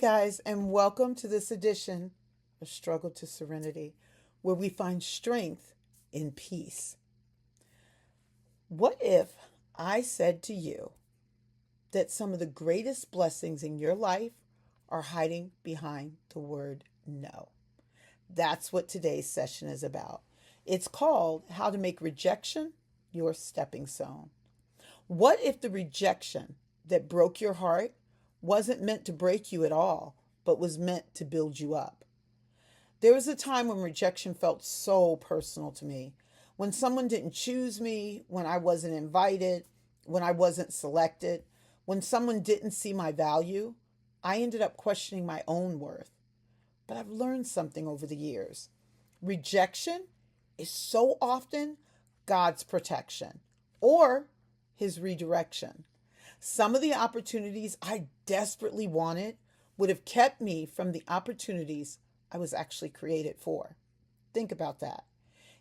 guys, and welcome to this edition of Struggle to Serenity, where we find strength in peace. What if I said to you that some of the greatest blessings in your life are hiding behind the word no? That's what today's session is about. It's called How to Make Rejection Your Stepping Stone. What if the rejection that broke your heart wasn't meant to break you at all, but was meant to build you up? There was a time when rejection felt so personal to me. When someone didn't choose me, when I wasn't invited, when I wasn't selected, when someone didn't see my value, I ended up questioning my own worth. But I've learned something over the years. Rejection is so often God's protection or his redirection. Some of the opportunities I desperately wanted would have kept me from the opportunities I was actually created for. Think about that.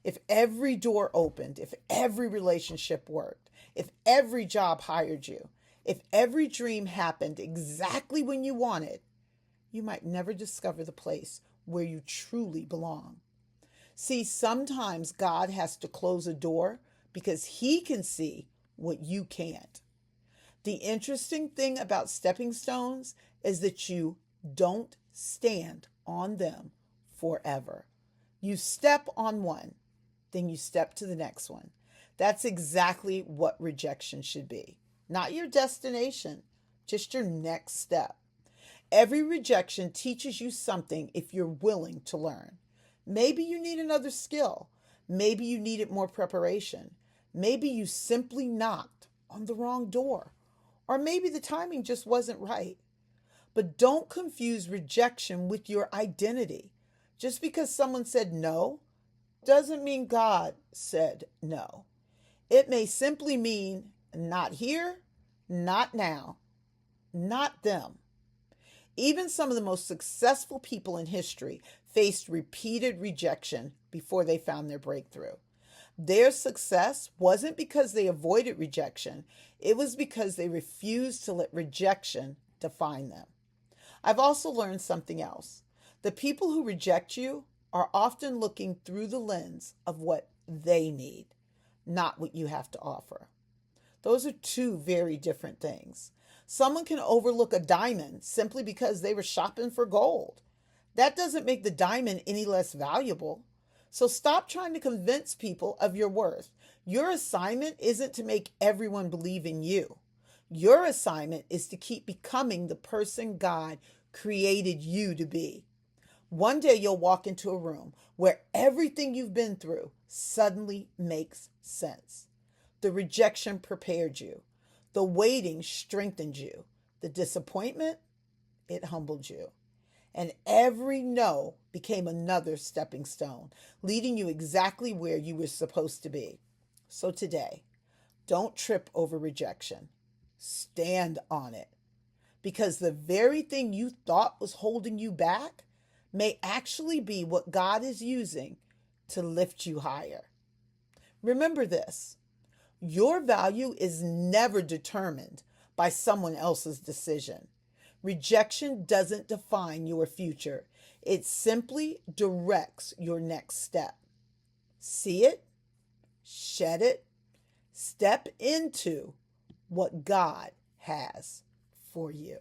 If every door opened, if every relationship worked, if every job hired you, if every dream happened exactly when you wanted, you might never discover the place where you truly belong. See, sometimes God has to close a door because he can see what you can't. The interesting thing about stepping stones is that you don't stand on them forever. You step on one, then you step to the next one. That's exactly what rejection should be. Not your destination, just your next step. Every rejection teaches you something if you're willing to learn. Maybe you need another skill. Maybe you needed more preparation. Maybe you simply knocked on the wrong door. Or maybe the timing just wasn't right. But don't confuse rejection with your identity. Just because someone said no doesn't mean God said no. It may simply mean not here, not now, not them. Even some of the most successful people in history faced repeated rejection before they found their breakthrough. Their success wasn't because they avoided rejection. It was because they refused to let rejection define them. I've also learned something else. The people who reject you are often looking through the lens of what they need, not what you have to offer. Those are two very different things. Someone can overlook a diamond simply because they were shopping for gold. That doesn't make the diamond any less valuable. So stop trying to convince people of your worth. Your assignment isn't to make everyone believe in you. Your assignment is to keep becoming the person God created you to be. One day you'll walk into a room where everything you've been through suddenly makes sense. The rejection prepared you. The waiting strengthened you. The disappointment, it humbled you. And every no became another stepping stone, leading you exactly where you were supposed to be. So today, don't trip over rejection. Stand on it. Because the very thing you thought was holding you back may actually be what God is using to lift you higher. Remember this: your value is never determined by someone else's decision. Rejection doesn't define your future. It simply directs your next step. See it, shed it, step into what God has for you.